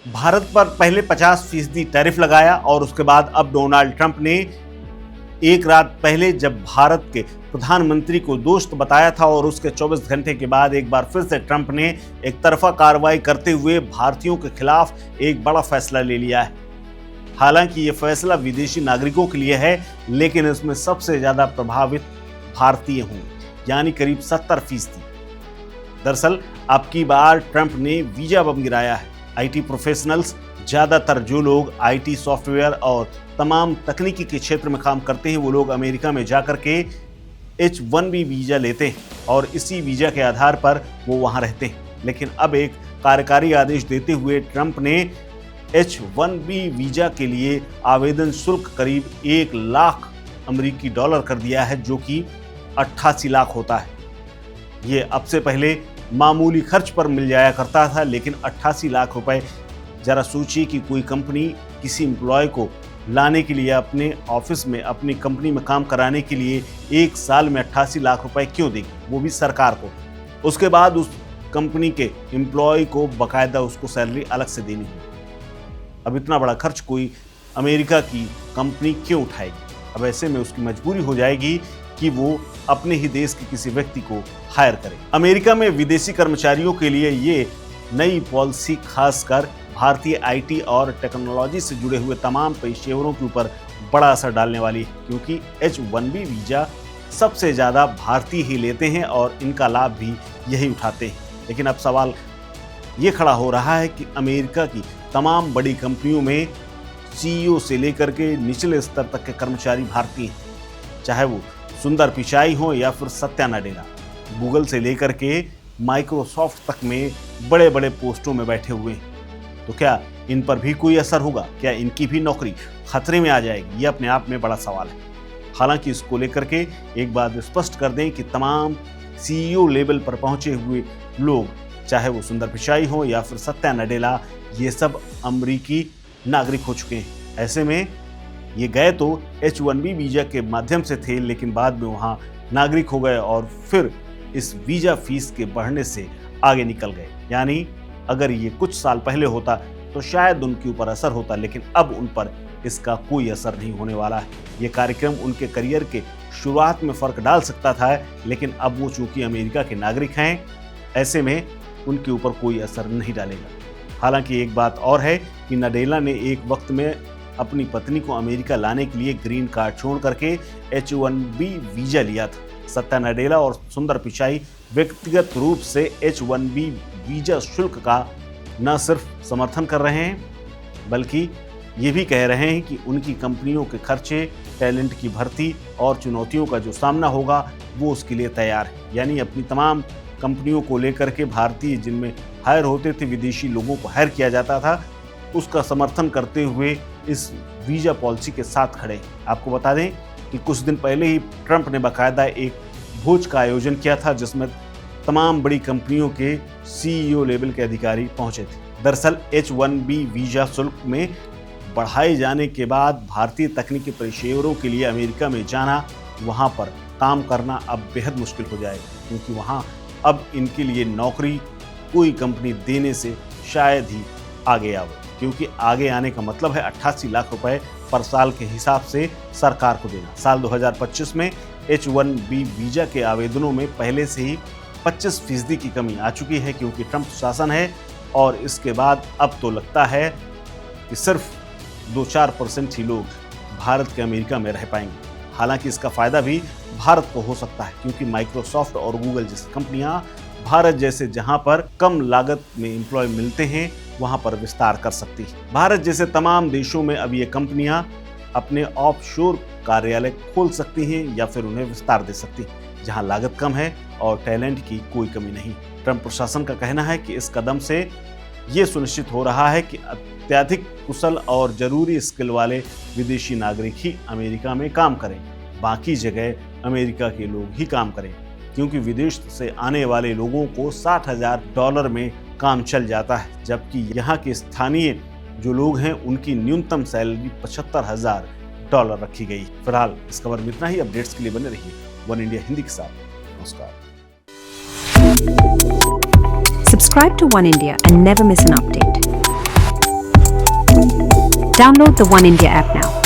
भारत पर पहले 50% टैरिफ लगाया और उसके बाद अब डोनाल्ड ट्रंप ने एक रात पहले जब भारत के प्रधानमंत्री को दोस्त बताया था और उसके 24 घंटे के बाद एक बार फिर से ट्रंप ने एक तरफा कार्रवाई करते हुए भारतीयों के खिलाफ एक बड़ा फैसला ले लिया है। हालांकि ये फैसला विदेशी नागरिकों के लिए है, लेकिन इसमें सबसे ज्यादा प्रभावित भारतीय होंगे, यानी करीब 70%। दरअसल अब की बार ट्रंप ने वीजा बम गिराया है। आईटी प्रोफेशनल्स, ज्यादातर जो लोग आईटी सॉफ्टवेयर और तमाम तकनीकी के क्षेत्र में काम करते हैं, वो लोग अमेरिका में जाकर के H-1B वीजा लेते हैं और इसी वीजा के आधार पर वो वहां रहते हैं। लेकिन अब एक कार्यकारी आदेश देते हुए ट्रंप ने H-1B वीजा के लिए आवेदन शुल्क करीब 1 लाख अमेरिकी डॉलर कर दिया है, जो कि 88 लाख होता है। ये अब से पहले मामूली खर्च पर मिल जाया करता था, लेकिन 88 लाख रुपए, जरा सोचिए कि कोई कंपनी किसी एम्प्लॉय को लाने के लिए अपने ऑफिस में, अपनी कंपनी में काम कराने के लिए एक साल में 88 लाख रुपए क्यों देगी, वो भी सरकार को। उसके बाद उस कंपनी के एम्प्लॉय को बाकायदा उसको सैलरी अलग से देनी होगी। अब इतना बड़ा खर्च कोई अमेरिका की कंपनी क्यों उठाएगी? अब ऐसे में उसकी मजबूरी हो जाएगी कि वो अपने ही देश के किसी व्यक्ति को हायर करे। अमेरिका में विदेशी कर्मचारियों के लिए ये नई पॉलिसी खासकर भारतीय आईटी और टेक्नोलॉजी से जुड़े हुए तमाम पेशेवरों के ऊपर बड़ा असर डालने वाली है, क्योंकि H-1B वीजा सबसे ज्यादा भारतीय ही लेते हैं और इनका लाभ भी यही उठाते हैं। लेकिन अब सवाल ये खड़ा हो रहा है कि अमेरिका की तमाम बड़ी कंपनियों में CEO से लेकर के निचले स्तर तक के कर्मचारी भारतीय हैं, चाहे वो सुंदर पिचाई हो या फिर सत्या नडेला। गूगल से लेकर के माइक्रोसॉफ्ट तक में बड़े बड़े पोस्टों में बैठे हुए हैं। तो क्या इन पर भी कोई असर होगा? क्या इनकी भी नौकरी खतरे में आ जाएगी? ये अपने आप में बड़ा सवाल है। हालांकि इसको लेकर के एक बात स्पष्ट कर दें कि तमाम CEO लेवल पर पहुंचे हुए लोग, चाहे वो सुंदर पिचाई हो या फिर सत्या नडेला, ये सब अमेरिकी नागरिक हो चुके हैं। ऐसे में ये गए तो H-1B वीजा के माध्यम से थे, लेकिन बाद में वहाँ नागरिक हो गए और फिर इस वीजा फीस के बढ़ने से आगे निकल गए। यानी अगर ये कुछ साल पहले होता तो शायद उनके ऊपर असर होता, लेकिन अब उन पर इसका कोई असर नहीं होने वाला है। ये कार्यक्रम उनके करियर के शुरुआत में फर्क डाल सकता था, लेकिन अब वो चूंकि अमेरिका के नागरिक हैं, ऐसे में उनके ऊपर कोई असर नहीं डालेगा। हालांकि एक बात और है कि नडेला ने एक वक्त में अपनी पत्नी को अमेरिका लाने के लिए ग्रीन कार्ड छोड़ करके H-1B वीजा लिया था। सत्या नडेला और सुंदर पिचाई व्यक्तिगत रूप से H-1B वीजा शुल्क का न सिर्फ समर्थन कर रहे हैं, बल्कि ये भी कह रहे हैं कि उनकी कंपनियों के खर्चे, टैलेंट की भर्ती और चुनौतियों का जो सामना होगा वो उसके लिए तैयार है। यानी अपनी तमाम कंपनियों को लेकर के भारतीय जिनमें हायर होते थे, विदेशी लोगों को हायर किया जाता था, उसका समर्थन करते हुए इस वीजा पॉलिसी के साथ खड़े। आपको बता दें कि कुछ दिन पहले ही ट्रंप ने बाकायदा एक भोज का आयोजन किया था, जिसमें तमाम बड़ी कंपनियों के CEO लेवल के अधिकारी पहुंचे थे। दरअसल H-1B वीजा शुल्क में बढ़ाए जाने के बाद भारतीय तकनीकी पेशेवरों के लिए अमेरिका में जाना, वहां पर काम करना अब बेहद मुश्किल हो जाएगा, क्योंकि वहां अब इनके लिए नौकरी कोई कंपनी देने से शायद ही आगे आवे, क्योंकि आगे आने का मतलब है 88 लाख रुपए पर साल के हिसाब से सरकार को देना। साल 2025 में H-1B वीजा के आवेदनों में पहले से ही 25% की कमी आ चुकी है, क्योंकि ट्रंप शासन है, और इसके बाद अब तो लगता है कि सिर्फ 2-4% ही लोग भारत के अमेरिका में रह पाएंगे। हालांकि इसका फायदा भी भारत को हो सकता है, क्योंकि माइक्रोसॉफ्ट और गूगल जैसी कंपनियां भारत जैसे जहां पर कम लागत में एम्प्लॉय मिलते हैं, वहां पर विस्तार कर सकती है। भारत जैसे तमाम देशों में अब ये कंपनियां अपने ऑफशोर कार्यालय खोल सकती हैं या फिर उन्हें विस्तार दे सकती हैं, जहां लागत कम है और टैलेंट की कोई कमी नहीं। ट्रंप प्रशासन का कहना है कि इस कदम से ये सुनिश्चित हो रहा है कि अत्यधिक कुशल और जरूरी स्किल वाले विदेशी नागरिक ही अमेरिका में काम करें, बाकी जगह अमेरिका के लोग ही काम करें, क्योंकि विदेश से आने वाले लोगों को $60,000 में काम चल जाता है, जबकि यहाँ के स्थानीय जो लोग हैं उनकी न्यूनतम सैलरी $75,000 रखी गई। फिलहाल इस खबर में इतना ही। अपडेट्स के लिए बने रहिए वन इंडिया हिंदी के साथ। नमस्कार। Subscribe to One India and never miss an update. Download the One India app now.